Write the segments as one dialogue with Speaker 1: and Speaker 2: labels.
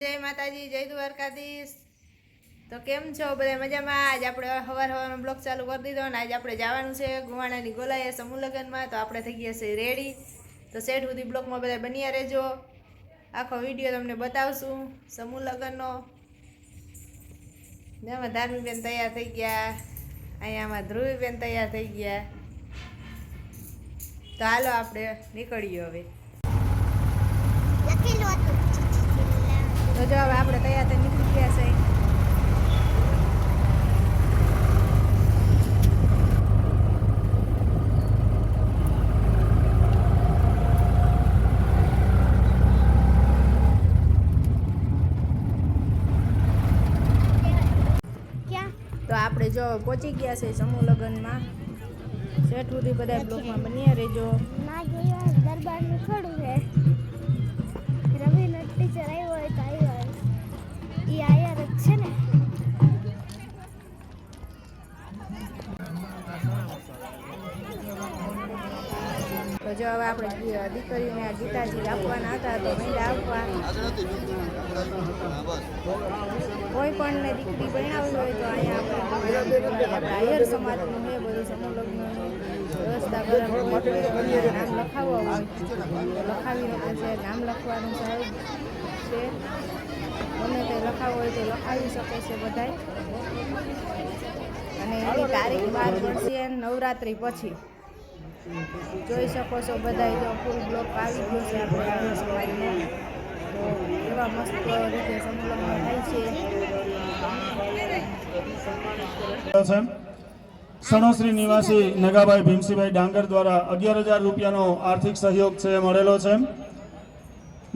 Speaker 1: જય માતાજી, જય દ્વારકાધીશ। તો કેમ છો બધા મજામાં? આજ આપણે સવારનો બ્લોગ ચાલુ કરી દીધો અને આજ આપણે જવાનું છે ગુવાણાની ગોલાએ સમૂહ લગ્નમાં। તો આપણે થઈ ગયા છે રેડી। તો સેટ સુધી બ્લોગમાં બધા બન્યા રહેજો, આખો વિડીયો તમને બતાવશું સમૂહ લગ્નનો। જેમાં ધાર્મિકબેન તૈયાર થઈ ગયા, અહીંયા આમાં ધ્રુવીબેન તૈયાર થઈ ગયા। તો હાલો આપણે નીકળીએ હવે। તો જો હવે આપણે તૈયાર થઈ નીકળી ગયા છે। તો આપણે જો પહોંચી ગયા છે સમૂહ લગ્નમાં। સેટ સુધી બધા બ્લોકમાં બન્યા રહેજો।
Speaker 2: દરબારનું થોડું છે, રવિનો ટીચર આવ્યો હોય તો આવ્યો, એ આયર જ છે ને।
Speaker 1: તો જો હવે આપણે દીકરીને આ ગીતાજી આપવાના હતા તો મહિલા આપવા। કોઈ પણ ને દીકરી બનાવી હોય તો અહીંયા આપણે આયર સમાજનું છે બધું સમૂહ લગ્નનું વ્યવસ્થા કરવાની, નામ લખાવવા હોય લખાવી શકે છે, નામ લખવાનું સાહેબ છે, ગમે તે લખાવવું હોય તો લખાવી શકે છે બધાય। અને એની તારીખ 12 પડશે નવરાત્રિ પછી। જોઈ શકો છો બધાય, જો ફૂલ બ્લોક આવી ગયો છે આપણે આયર સમાજનો। તો એવા મસ્ત રીતે સમૂહ લગ્ન થાય છે।
Speaker 3: સણોસરી નિવાસી નગાભાઈ ભીમસિંહભાઈ ડાંગર દ્વારા 11,000 રૂપિયાનો આર્થિક સહયોગ છે મળેલો છે।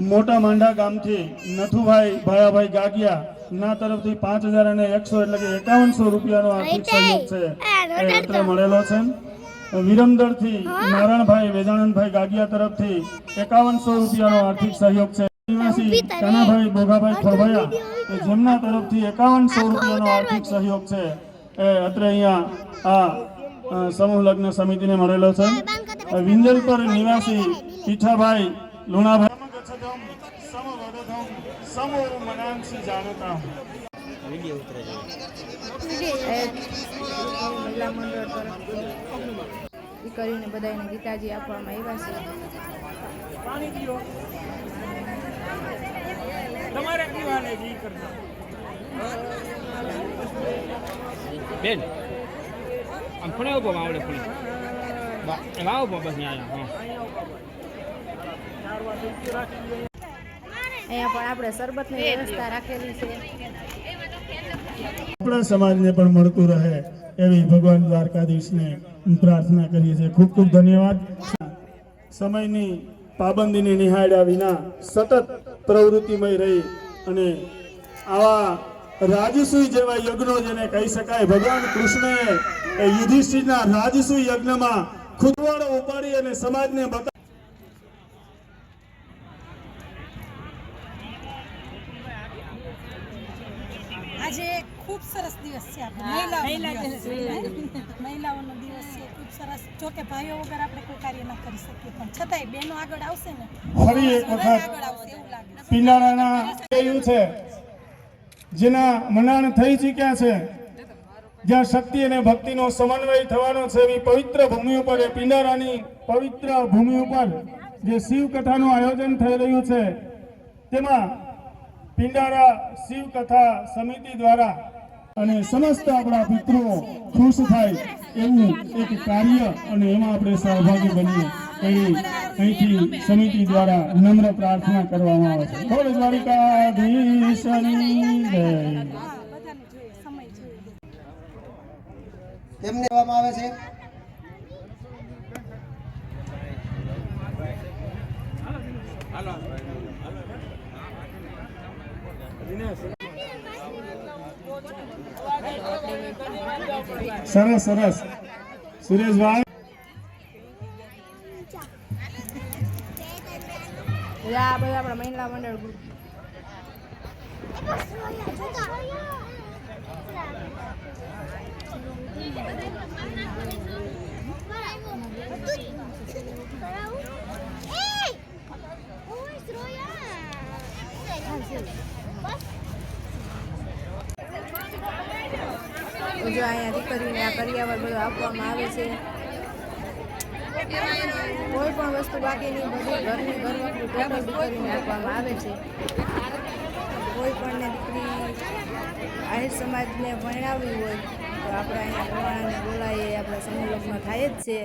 Speaker 3: મોટા માંડા ગામથી નથુભાઈ ભાયાભાઈ ગાગિયા ના તરફથી 5,100 એટલે કે 5100 રૂપિયાનો આર્થિક સહયોગ છે એ અત્રે મળેલો છે। વિરમદળથી નારાયણભાઈ વેજાણનભાઈ ગાગિયા તરફથી 5100 રૂપિયાનો આર્થિક સહયોગ છે। નિવાસી કાનાભાઈ બોગાભાઈ ખોરભાયા જેમના તરફથી 5100 રૂપિયાનો આર્થિક સહયોગ છે એ અત્રે અહીંયા આ સમૂહ લગ્ન સમિતિને મળેલો છે। વિંજલપર નિવાસી પીઠાભાઈ લુણાભાઈ
Speaker 1: મહિલા મંડળ તરફથી દીકરીને બધાને ગીતાજી આપવામાં આવ્યા છે।
Speaker 4: તમારે પીવાને જી કરતા બેન આમ ફણે ઉભો આવડે ફણી લાવો ઉભો બસ અહીંયા હા
Speaker 1: અહીંયા પણ આપણે શરબતની વ્યવસ્થા રાખેલી છે।
Speaker 3: આપણા સમાજને પણ મળતું રહે એવી ભગવાન દ્વારકાધીશને પ્રાર્થના કરીએ છીએ। ખૂબ ખૂબ ધન્યવાદ। સમયની પાબંદીને નિહાળ્યા વિના સતત પ્રવૃત્તિમય રહી અને આવા રાજસૂય જેવા યજ્ઞો જેને કહી શકાય, ભગવાન કૃષ્ણએ યુધિષ્ઠિરના રાજસૂય યજ્ઞમાં ખુદવાડો ઉપાડી અને સમાજને બતા
Speaker 5: આજે ખૂબ સરસ દિવસ છે, મહિલાઓનો દિવસ છે, ખૂબ સરસ। જો કે ભાઈઓ વગર આપણે કોઈ કાર્ય ન કરી શકીએ, પણ છતાંય બહેનો આગળ આવશે ને
Speaker 3: ફરી એક વખત
Speaker 5: આગળ આવશે એવું લાગે
Speaker 3: પિંડારાના કહ્યું છે જેના મનાણ થઈ ચૂક્યા છે, જ્યાં શક્તિ અને ભક્તિનો સમન્વય થવાનો છે એવી પવિત્ર ભૂમિ ઉપર, એ પિંડારાની પવિત્ર ભૂમિ ઉપર જે શિવ કથાનું આયોજન થઈ રહ્યું છે તેમાં પિંડારા શિવ કથા સમિતિ દ્વારા અને સમસ્ત આપણા પિતૃઓ ખુશ થાય એવું એક કાર્ય અને એમાં આપણે સહભાગી બનીએ એવી અહીંથી સમિતિ દ્વારા નમ્ર પ્રાર્થના કરવામાં આવે છે। બોલ દ્વારિકાધીશની જય।
Speaker 6: કેમને કહેવામાં આવે છે?
Speaker 3: સરસ સરસ સુરેશભાઈ।
Speaker 1: આ બધા આપણા મહિલા મંડળ ગ્રુપ તો જો અહીંયા દીકરીને આ કરિયાવર બધું આપવામાં આવે છે. કોઈ પણ વસ્તુ બાકી નહીં, બધી ઘરની ઘરવખરી ટોટલ દીકરીને આપવામાં આવે છે. કોઈ પણને દીકરી આહિર સમાજને ભણાવવી હોય તો આપણે અહીંયા પ્રમાણે બોલાવીએ, આપણે સમૂહ લગ્ન થાય જ છે.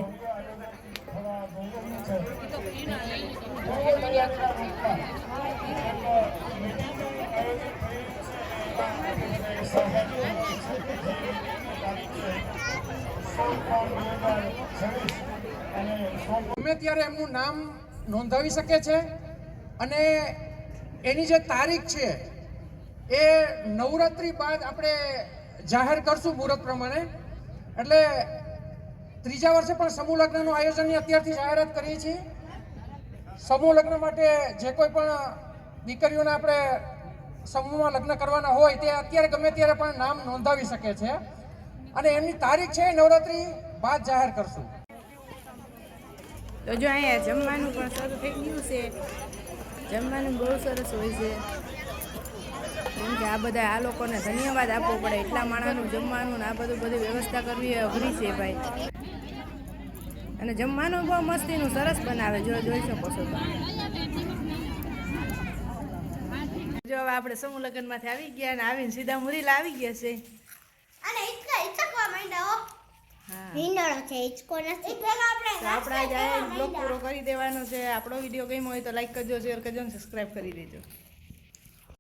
Speaker 6: ગમે ત્યારે એમનું નામ નોંધાવી શકે છે અને એની જે તારીખ છે એ નવરાત્રી બાદ આપણે જાહેર કરશું મુહૂર્ત પ્રમાણે. એટલે ત્રીજા વર્ષે પણ સમૂહ લગ્નનું આયોજનની અત્યારથી જાહેરાત કરીએ છીએ. સમૂહ લગ્ન માટે જે કોઈ પણ દીકરીઓને આપણે સમૂહમાં લગ્ન કરવાના હોય તે અત્યારે ગમે ત્યારે પણ નામ નોંધાવી શકે છે અને એમની તારીખ છે નવરાત્રી બાદ જાહેર કરશું.
Speaker 1: તો જો અહીંયા જમવાનું પણ શરૂ થઈ ગયું છે. જમવાનું બહુ સરસ હોય છે, કેમ કે આ બધા આ લોકોને ધન્યવાદ આપવો પડે. એટલા માણસનું જમવાનું ને આ બધી વ્યવસ્થા કરવી એ અઘરી છે ભાઈ. અને જમવાનું બહુ મસ્તીનું સરસ બનાવે, જોઈ શકો છો તમે. જો હવે આપણે સમૂહ લગ્નમાંથી આવી ગયા અને આવીને સીધા મુરીલા આવી ગયા છે.
Speaker 2: અને ઈચકવા માંડ્યા હો.
Speaker 1: હા,
Speaker 2: હિંડોળો છે, ઈચકો નથી. આપણે
Speaker 1: તો આપણે આજે બ્લોગ પૂરો કરી દેવાનો છે. આપણો વિડીયો ગમ્યો હોય તો લાઈક કરજો, શેર કરજો અને સબસ્ક્રાઈબ કરી દેજો.